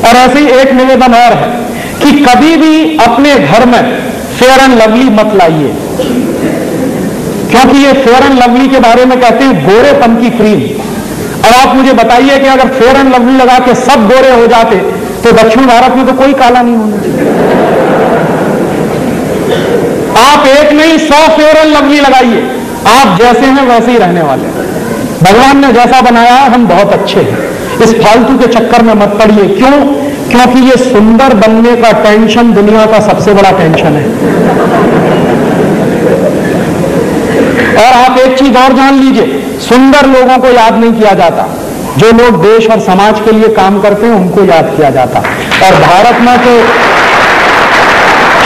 और ऐसे ही एक निवेदन और है कि कभी भी अपने घर में फेयर एंड लवली मत लाइए, क्योंकि ये फेयर एंड लवली के बारे में कहते हैं गोरेपन की क्रीम। अब आप मुझे बताइए कि अगर फेयर एंड लवली लगा के सब गोरे हो जाते तो दक्षिण भारत में तो कोई काला नहीं होना चाहिए। आप एक नहीं 100 फेयर एंड लवली लगाइए, आप जैसे हैं वैसे ही रहने वाले हैं। भगवान ने जैसा बनाया है हम बहुत अच्छे हैं, इस फालतू के चक्कर में मत पड़िए। क्यों? क्योंकि ये सुंदर बनने का टेंशन दुनिया का सबसे बड़ा टेंशन है। और आप एक चीज और जान लीजिए, सुंदर लोगों को याद नहीं किया जाता, जो लोग देश और समाज के लिए काम करते हैं उनको याद किया जाता। और भारत में तो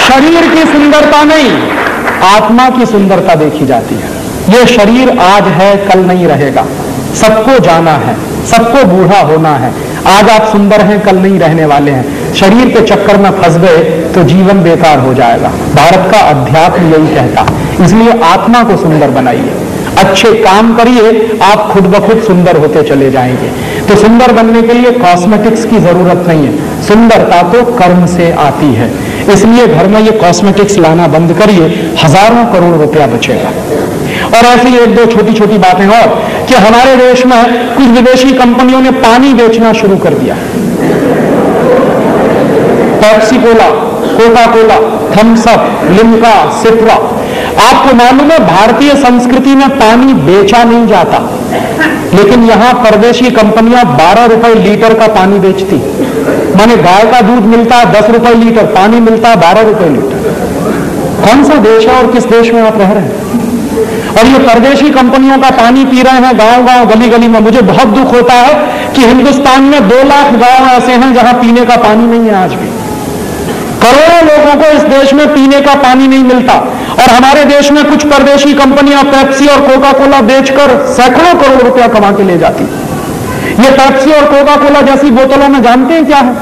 शरीर की सुंदरता नहीं, आत्मा की सुंदरता देखी जाती है। ये शरीर आज है कल नहीं रहेगा, सबको जाना है, सबको बूढ़ा होना है। आज आप सुंदर हैं कल नहीं रहने वाले हैं। शरीर के चक्कर में फंस गए तो जीवन बेकार हो जाएगा। भारत का अध्यात्म यही कहता, इसलिए आत्मा को सुंदर बनाइए, अच्छे काम करिए, आप खुद ब खुद सुंदर होते चले जाएंगे। तो सुंदर बनने के लिए कॉस्मेटिक्स की जरूरत नहीं है, सुंदरता तो कर्म से आती है। इसलिए घर में ये कॉस्मेटिक्स लाना बंद करिए, हजारों करोड़ रुपया बचेगा। और ऐसी एक दो छोटी छोटी बातें और कि हमारे देश में कुछ विदेशी कंपनियों ने पानी बेचना शुरू कर दिया। Pepsi Cola, Coca Cola, Thums Up, Limca, सिप्रा। आपको मालूम है भारतीय संस्कृति में पानी बेचा नहीं जाता, लेकिन यहां परदेशी कंपनियां 12 रुपए लीटर का पानी बेचती। माने गाय का दूध मिलता है 10 रुपए लीटर, पानी मिलता है 12 रुपए लीटर। कौन सा देश है और किस देश में आप रह रहे हैं? और ये परदेशी कंपनियों का पानी पी रहे हैं गांव गांव गली गली में। मुझे बहुत दुख होता है कि हिंदुस्तान में 2 लाख गांव ऐसे हैं जहां पीने का पानी नहीं है। आज भी करोड़ों लोगों को इस देश में पीने का पानी नहीं मिलता, और हमारे देश में कुछ परदेशी कंपनियां पेप्सी और कोका कोला बेचकर सैकड़ों करोड़ रुपया कमा के ले जाती। ये पेप्सी और कोका कोला जैसी बोतलों में जानते हैं क्या है?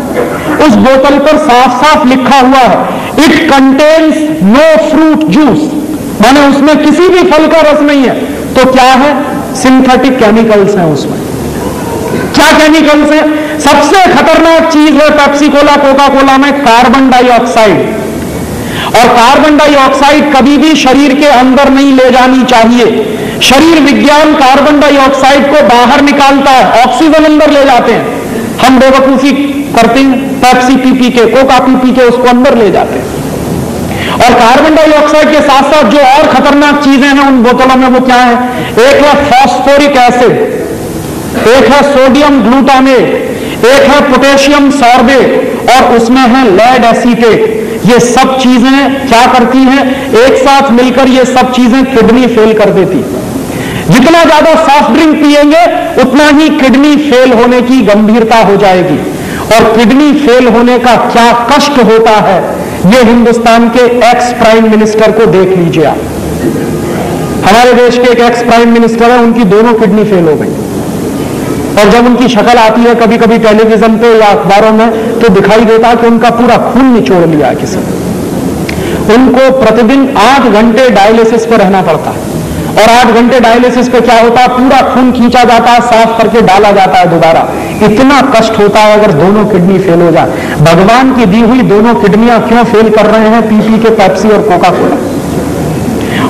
उस बोतल पर साफ साफ लिखा हुआ है, it contains no fruit juice, माने उसमें किसी भी फल का रस नहीं है। तो क्या है? सिंथेटिक केमिकल्स हैं उसमें। क्या केमिकल्स हैं? सबसे खतरनाक चीज है पेप्सी कोला कोका कोला में कार्बन डाइऑक्साइड। और कार्बन डाइऑक्साइड कभी भी शरीर के अंदर नहीं ले जानी चाहिए। शरीर विज्ञान कार्बन डाइऑक्साइड को बाहर निकालता है, ऑक्सीजन अंदर ले जाते हैं। हम बेवकूफी करते हैं, पेप्सी पी पी के, कोका पी पी के उसको अंदर ले जाते हैं। और कार्बन डाइऑक्साइड के साथ साथ जो और खतरनाक चीजें हैं उन बोतलों में, वो क्या है? एक है फॉस्फोरिक एसिड, एक है सोडियम ग्लूटामेट, एक है पोटेशियम सॉर्बेट, और उसमें है लेड एसीटेट। ये सब चीजें क्या करती हैं? एक साथ मिलकर ये सब चीजें किडनी फेल कर देती। जितना ज्यादा सॉफ्ट ड्रिंक पिएंगे उतना ही किडनी फेल होने की गंभीरता हो जाएगी। और किडनी फेल होने का क्या कष्ट होता है, ये हिंदुस्तान के एक्स प्राइम मिनिस्टर को देख लीजिए आप। हमारे देश के एक एक्स प्राइम मिनिस्टर है, उनकी दोनों किडनी फेल हो गई। और जब उनकी शक्ल आती है कभी कभी टेलीविजन पे या अखबारों में, तो दिखाई देता है कि उनका पूरा खून निचोड़ लिया है किसी ने। उनको प्रतिदिन 8 घंटे डायलिसिस पर रहना पड़ता है। और 8 घंटे डायलिसिस पे क्या होता है? पूरा खून खींचा जाता है, साफ करके डाला जाता है दोबारा। इतना कष्ट होता है अगर दोनों किडनी फेल हो जाए। भगवान की दी हुई दोनों किडनियां क्यों फेल कर रहे हैं? पी पी के पेप्सी और कोका कोला।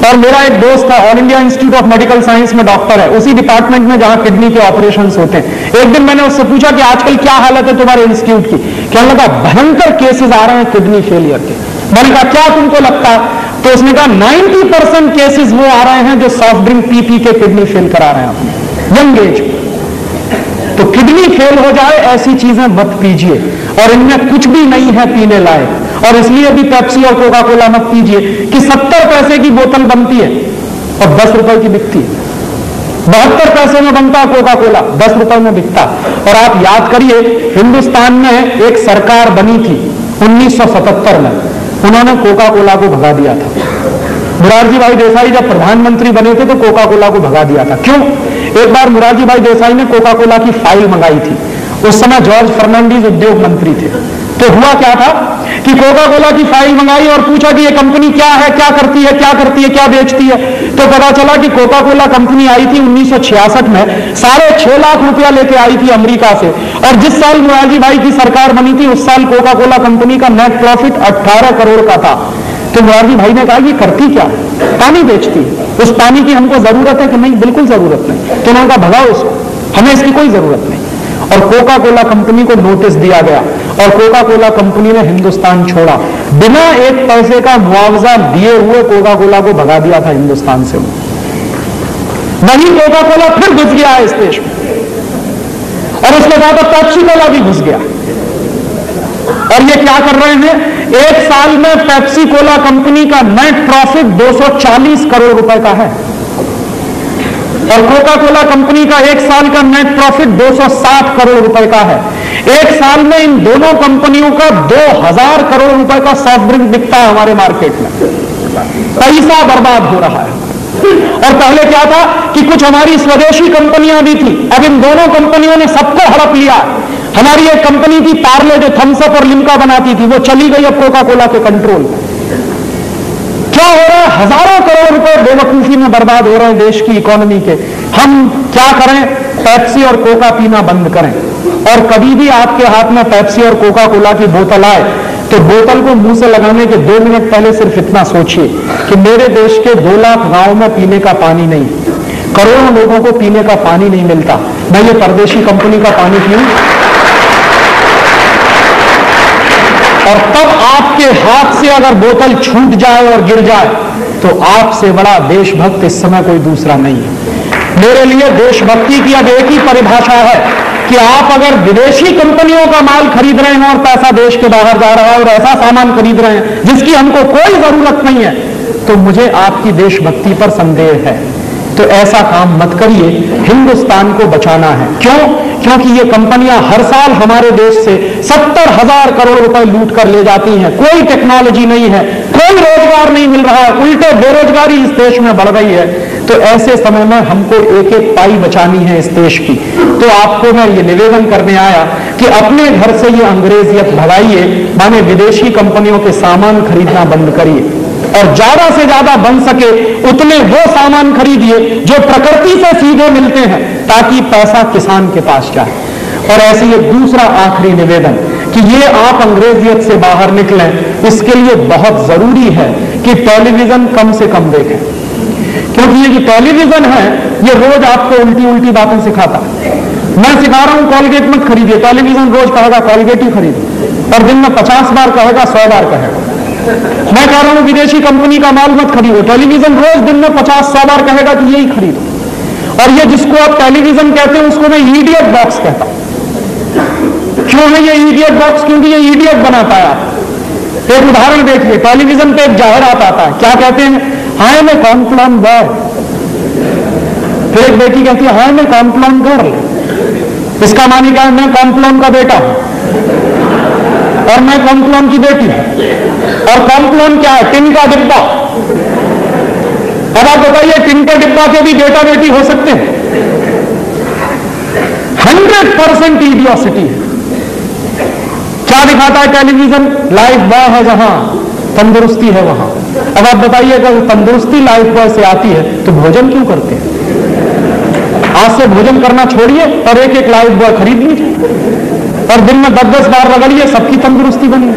और मेरा एक दोस्त है, all India institute of medical science में डॉक्टर है, उसी डिपार्टमेंट में जहां किडनी के ऑपरेशंस होते हैं। एक दिन मैंने उससे पूछा कि आजकल क्या हालत है तुम्हारे इंस्टीट्यूट की? कहने लगा भयंकर केसेस आ रहे हैं किडनी फेलियर के। मैंने कहा क्या तुमको लगता है? तो उसने कहा 90% केसेस वो आ रहे हैं जो सॉफ्ट ड्रिंक पी पी के किडनी फेल करा रहे हैं यंग एज में। तो किडनी फेल हो जाए ऐसी चीजें मत पीजिए, और इनमें कुछ भी नहीं है पीने लायक। और इसलिए भी पेप्सी और कोका कोला मत पीजिए कि 70 पैसे की बोतल बनती है और 10 रुपए की बिकती है। 72 पैसे में बनता है कोका कोला, 10 रुपए में बिकता। और आप याद करिए, हिंदुस्तान में एक सरकार बनी थी 1977 में, उन्होंने कोका कोला को भगा दिया था। मोरारजी भाई देसाई जब प्रधानमंत्री बने थे तो कोका कोला को भगा दिया था। क्यों? एक बार मोरारजी भाई देसाई ने कोका कोला की फाइल मंगाई थी। उस समय जॉर्ज फर्नांडीज उद्योग मंत्री थे। तो हुआ क्या था कि कोका कोला की फाइल मंगाई और पूछा कि ये कंपनी क्या है, क्या करती है, क्या करती है, क्या बेचती है। तो पता चला कि कोका कोला कंपनी आई थी 1966 में, 6.5 लाख रुपया लेके आई थी अमेरिका से, और जिस साल मोरारजी भाई की सरकार बनी थी उस साल कोका कोला कंपनी का नेट प्रॉफिट 18 करोड़ का था। तो मोरारजी भाई ने कहा ये करती क्या है? पानी बेचती है। उस पानी की हमको जरूरत है कि नहीं? बिल्कुल जरूरत नहीं। तो उन्होंने कहा भगाओ उसको, हमें इसकी कोई जरूरत नहीं। और कोका कोला कंपनी को नोटिस दिया गया और कोका कोला कंपनी ने हिंदुस्तान छोड़ा। बिना 1 पैसे का मुआवजा दिए हुए कोका कोला को भगा दिया था हिंदुस्तान से। वही कोका कोला फिर घुस गया है इस देश में, और उसके बाद पेप्सी कोला भी घुस गया। और ये क्या कर रहे हैं? 1 साल में पेप्सी कोला कंपनी का नेट प्रॉफिट 240 करोड़ रुपए का है, और कोका कोला कंपनी का 1 साल का नेट प्रॉफिट 260 करोड़ रुपए का है। 1 साल में इन दोनों कंपनियों का 2000 करोड़ रुपए का सॉफ्ट ड्रिंक बिकता है हमारे मार्केट में। पैसा बर्बाद हो रहा है। और पहले क्या था कि कुछ हमारी स्वदेशी कंपनियां भी थी, अब इन दोनों कंपनियों ने सबको हड़प लिया। हमारी एक कंपनी थी पार्ले जो थम्स अप और लिम्का बनाती थी, वो चली गई अब कोका कोला के कंट्रोल में। क्या हो रहा है? हजारों करोड़ रुपए बेवकूफी में बर्बाद हो रहे हैं देश की इकोनॉमी के। हम क्या करें? पेप्सी और कोका पीना बंद करें। और कभी भी आपके हाथ में पेप्सी और कोका कोला की बोतल आए तो बोतल को मुंह से लगाने के 2 मिनट पहले सिर्फ इतना सोचिए कि मेरे देश के 2 लाख गांव में पीने का पानी नहीं, करोड़ों लोगों को पीने का पानी नहीं मिलता, मैं ये परदेशी कंपनी का पानी पीऊं? और तब आपके हाथ से अगर बोतल छूट जाए और गिर जाए तो आपसे बड़ा देशभक्त इस समय कोई दूसरा नहीं है। मेरे लिए देशभक्ति की अब एक ही परिभाषा है कि आप अगर विदेशी कंपनियों का माल खरीद रहे हैं और पैसा देश के बाहर जा रहा है और ऐसा सामान खरीद रहे हैं जिसकी हमको कोई जरूरत नहीं है, तो मुझे आपकी देशभक्ति पर संदेह है। तो ऐसा काम मत करिए, हिंदुस्तान को बचाना है। क्यों? क्योंकि ये कंपनियां हर साल हमारे देश से 70,000 करोड़ रुपए लूट कर ले जाती हैं। कोई टेक्नोलॉजी नहीं है, कोई रोजगार नहीं मिल रहा है, उल्टे बेरोजगारी इस देश में बढ़ रही है। तो ऐसे समय में हमको एक एक पाई बचानी है इस देश की। तो आपको मैं ये निवेदन करने आया कि अपने घर से ये अंग्रेजियत भगाइए, माने विदेशी कंपनियों के सामान खरीदना बंद करिए और ज्यादा से ज्यादा बन सके उतने वो सामान खरीदिए जो प्रकृति से सीधे मिलते हैं, ताकि पैसा किसान के पास जाए। और ऐसे ये दूसरा आखिरी निवेदन कि ये आप अंग्रेजियत से बाहर निकलें, इसके लिए बहुत जरूरी है कि टेलीविजन कम से कम देखें, क्योंकि ये जो टेलीविजन है ये रोज आपको उल्टी उल्टी बातें सिखाता है। मैं सिखा रहा हूं कॉलगेट मत खरीदिए, टेलीविजन रोज कहेगा कॉलगेट ही खरीदिए, और दिन में 50 बार कहेगा, 100 बार कहेगा। मैं कह रहा हूं विदेशी कंपनी का माल मत खरीदो, टेलीविजन रोज दिन में 50-100 बार कहेगा कि यही खरीदो। और ये जिसको आप टेलीविजन कहते हैं उसको मैं इडियट बॉक्स कहता हूं। क्यों है ये इडियट बॉक्स? क्योंकि ये इडियट बनाता है आप। एक उदाहरण देखिए, टेलीविजन पे एक जाहिरात आता है, क्या कहते हैं? हाय मैं कॉम्प्लान बॉय। फिर एक बेटी कहती है हाय मैं कॉम्प्लान गर्ल। इसका मानी क्या है? मैं कॉम्प्लान का बेटा हूं और मैं कॉम्प्लान की बेटी हूं। और कॉम्प्लान क्या है? टिन का डिब्बा। अब आप बताइए टिन का डिब्बा के भी बेटा बेटी हो सकते हैं? 100% इडियोसिटी है। क्या दिखाता है टेलीविजन? लाइफ बॉय है जहां तंदुरुस्ती है वहां। अब आप बताइए अगर तंदुरुस्ती लाइफ बॉय से आती है तो भोजन क्यों करते हैं? आज से भोजन करना छोड़िए और एक एक लाइफ बॉय खरीद लीजिए और दिन में 10-10 बार रगड़िए, सबकी तंदुरुस्ती बनी।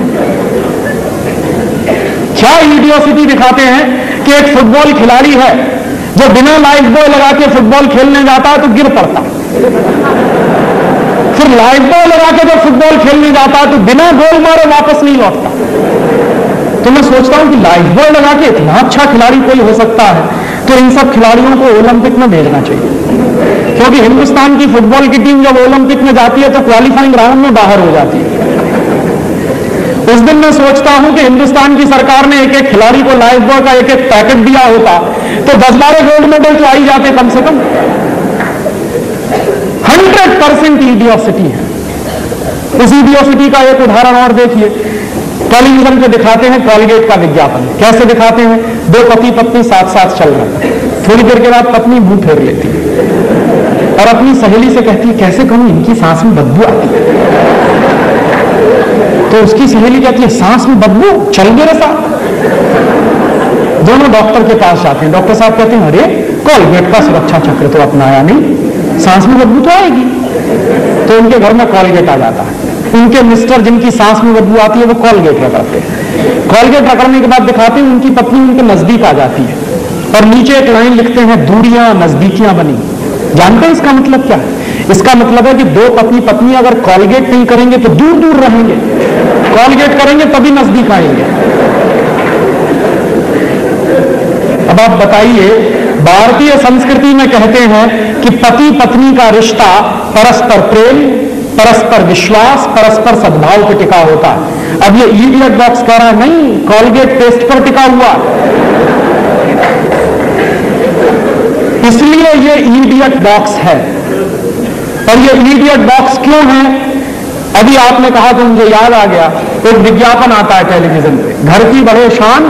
क्या इडियोसिटी दिखाते हैं कि एक फुटबॉल खिलाड़ी है जो बिना लाइफ बॉय लगा के फुटबॉल खेलने जाता है तो गिर पड़ता, फिर लाइफ बॉय लगा के जब फुटबॉल खेलने जाता है तो बिना गोल मारे वापस नहीं लौटता। तो मैं सोचता हूं कि लाइफ बॉय लगा के इतना अच्छा खिलाड़ी कोई हो सकता है तो इन सब खिलाड़ियों को ओलंपिक में भेजना चाहिए, क्योंकि हिंदुस्तान की फुटबॉल की टीम जब ओलंपिक में जाती है तो क्वालिफाइंग राउंड में बाहर हो जाती है। उस दिन मैं सोचता हूं कि हिंदुस्तान की सरकार ने एक एक खिलाड़ी को लाइफ बॉय का एक एक पैकेट दिया होता तो 10-12 गोल्ड मेडल तो आ ही जाते कम से कम। 100% इडियोसिटी है। इस इडियोसिटी का एक उदाहरण और देखिए, टेलीविजन पे दिखाते हैं कॉलगेट का विज्ञापन। कैसे दिखाते हैं? 2 पति पत्नी साथ साथ चल रहे हैं, थोड़ी देर के बाद पत्नी मुंह फेर लेती है और अपनी सहेली से कहती है कैसे कहूं इनकी सांस में बदबू आती है। तो उसकी सहेली कहती है सांस में बदबू, चल मेरे साथ। दोनों डॉक्टर के पास जाते हैं। डॉक्टर साहब कहते हैं, अरे कॉलगेट का सुरक्षा चक्र तो अपनाया नहीं, सांस में बदबू तो आएगी। तो उनके घर में कॉलगेट आ जाता है। उनके मिस्टर जिनकी सांस में बदबू आती है वो कॉलगेट रगड़ते हैं। कॉलगेट रगड़ने के बाद दिखाते हैं उनकी पत्नी उनके नजदीक आ जाती है और नीचे एक लाइन लिखते हैं, दूरियां नजदीकियां बनी। जानते हैं इसका मतलब क्या है? इसका मतलब है कि दो पति पत्नी अगर कॉलगेट नहीं करेंगे तो दूर दूर रहेंगे, कॉलगेट करेंगे तभी नजदीक आएंगे। अब आप बताइए, भारतीय संस्कृति में कहते हैं कि पति पत्नी का रिश्ता परस्पर प्रेम, परस्पर विश्वास, परस्पर सद्भाव पर टिका होता है। अब ये इडियट बॉक्स कह रहा है नहीं, कॉलगेट पेस्ट पर टिका हुआ, इसलिए ये इडियट बॉक्स है। और ये इडियट बॉक्स क्यों है? अभी आपने कहा तो मुझे याद आ गया, एक विज्ञापन आता है टेलीविजन पे, घर की बढ़े शान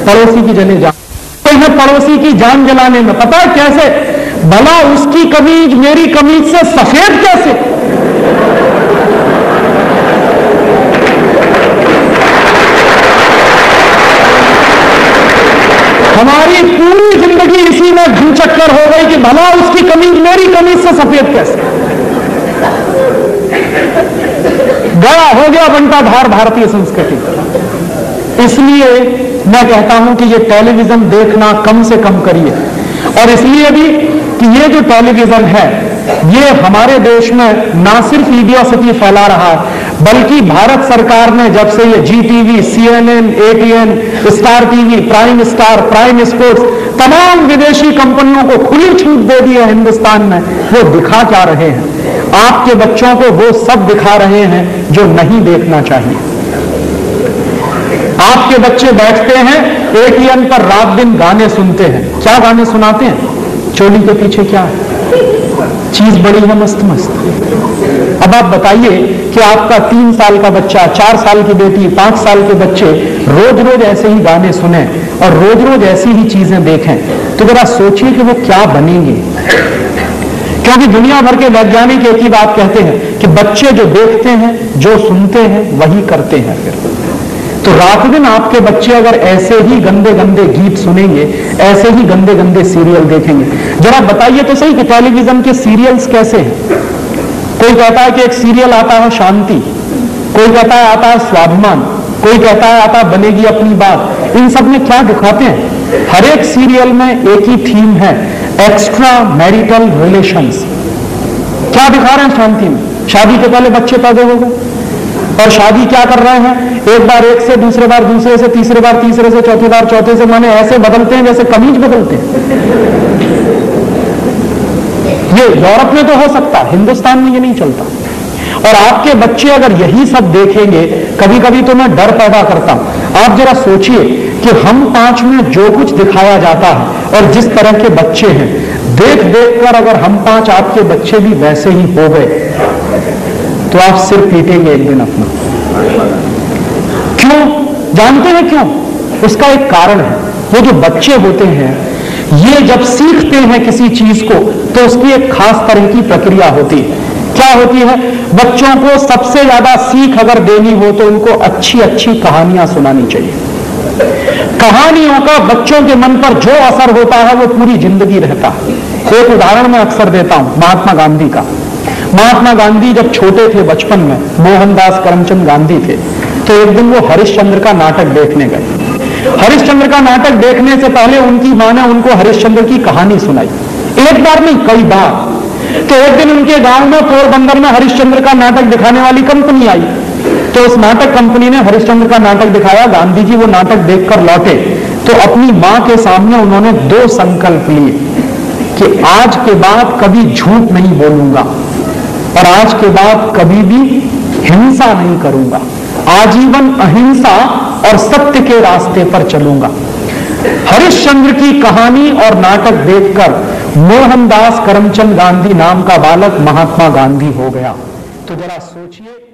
पड़ोसी की जले जान। तो है पड़ोसी की जान जलाने में, पता है कैसे? भला उसकी कमीज मेरी कमीज से सफेद कैसे? हमारी पूरी जिंदगी इसी में घुचक्कर हो गई कि भला उसकी कमीज मेरी कमीज से सफेद कैसे? गया हो गया बंटा धार भारतीय संस्कृति। इसलिए मैं कहता हूं कि ये टेलीविजन देखना कम से कम करिए। और इसलिए भी कि ये जो टेलीविजन है ये हमारे देश में ना सिर्फ इडियोसिटी फैला रहा है, बल्कि भारत सरकार ने जब से ये Zee TV, CNN, ATN, Star TV, Prime Star, Prime Sports, तमाम विदेशी कंपनियों को खुली छूट दे दी है हिंदुस्तान में, वो दिखा क्या रहे हैं? आपके बच्चों को वो सब दिखा रहे हैं जो नहीं देखना चाहिए। आपके बच्चे बैठते हैं ATN पर, रात दिन गाने सुनते हैं। क्या गाने सुनाते हैं? चोली के पीछे क्या है? चीज बड़ी है मस्त मस्त। अब आप बताइए कि आपका 3 साल का बच्चा, 4 साल की बेटी, 5 साल के बच्चे रोज रोज ऐसे ही गाने सुने और रोज रोज ऐसी ही चीजें देखें, तो जरा सोचिए कि वो क्या बनेंगे। क्योंकि दुनिया भर के वैज्ञानिक एक ही बात कहते हैं कि बच्चे जो देखते हैं, जो सुनते हैं, वही करते हैं। फिर तो रात दिन आपके बच्चे अगर ऐसे ही गंदे गंदे गीत सुनेंगे, ऐसे ही गंदे गंदे सीरियल देखेंगे, जरा बताइए तो सही कि टेलीविजन के सीरियल्स कैसे हैं? कोई कहता है कि एक सीरियल आता है शांति, कोई कहता है आता है स्वाभिमान, कोई कहता है आता है बनेगी अपनी बात। इन सब में क्या दिखाते हैं? हर एक सीरियल में एक ही थीम है, एक्स्ट्रा मैरिटल रिलेशंस। क्या दिखा रहे हैं शांति में? शादी के पहले बच्चे पैदा हो गए और शादी क्या कर रहे हैं? एक बार एक से, दूसरे बार दूसरे से, तीसरे बार तीसरे से, चौथी बार चौथे से, माने ऐसे बदलते हैं जैसे कमीज बदलते हैं। ये यूरोप में तो हो सकता है, हिंदुस्तान में ये नहीं चलता। और आपके बच्चे अगर यही सब देखेंगे, कभी कभी तो मैं डर पैदा करता हूं। आप जरा सोचिए कि हम 5 में जो कुछ दिखाया जाता है और जिस तरह के बच्चे हैं, देख देख कर अगर हम 5 आपके बच्चे भी वैसे ही हो गए तो आप सिर पीटेंगे एक दिन अपना। क्यों? जानते हैं क्यों? उसका एक कारण है। वो जो बच्चे होते हैं, ये जब सीखते हैं किसी चीज को तो उसकी एक खास तरह की प्रक्रिया होती है। क्या होती है? बच्चों को सबसे ज्यादा सीख अगर देनी हो तो उनको अच्छी अच्छी कहानियां सुनानी चाहिए। कहानियों का बच्चों के मन पर जो असर होता है वो पूरी जिंदगी रहता है। एक उदाहरण मैं अक्सर देता हूं, महात्मा गांधी का। महात्मा गांधी जब छोटे थे, बचपन में, मोहनदास करमचंद गांधी थे, तो एक दिन वो हरिश्चंद्र का नाटक देखने गए। हरिश्चंद्र का नाटक देखने से पहले उनकी मां ने उनको हरिश्चंद्र की कहानी सुनाई, एक बार नहीं कई बार। तो एक दिन उनके गांव में पोरबंदर में हरिश्चंद्र का नाटक दिखाने वाली कंपनी आई, तो उस नाटक कंपनी ने हरिश्चंद्र का नाटक दिखाया। गांधी जी वो नाटक देखकर लौटे तो अपनी मां के सामने उन्होंने 2 संकल्प लिए कि आज के बाद कभी झूठ नहीं बोलूंगा और आज के बाद कभी भी हिंसा नहीं करूंगा, आजीवन अहिंसा और सत्य के रास्ते पर चलूंगा। हरिश्चंद्र की कहानी और नाटक देखकर मोहनदास करमचंद गांधी नाम का बालक महात्मा गांधी हो गया। तो जरा सोचिए।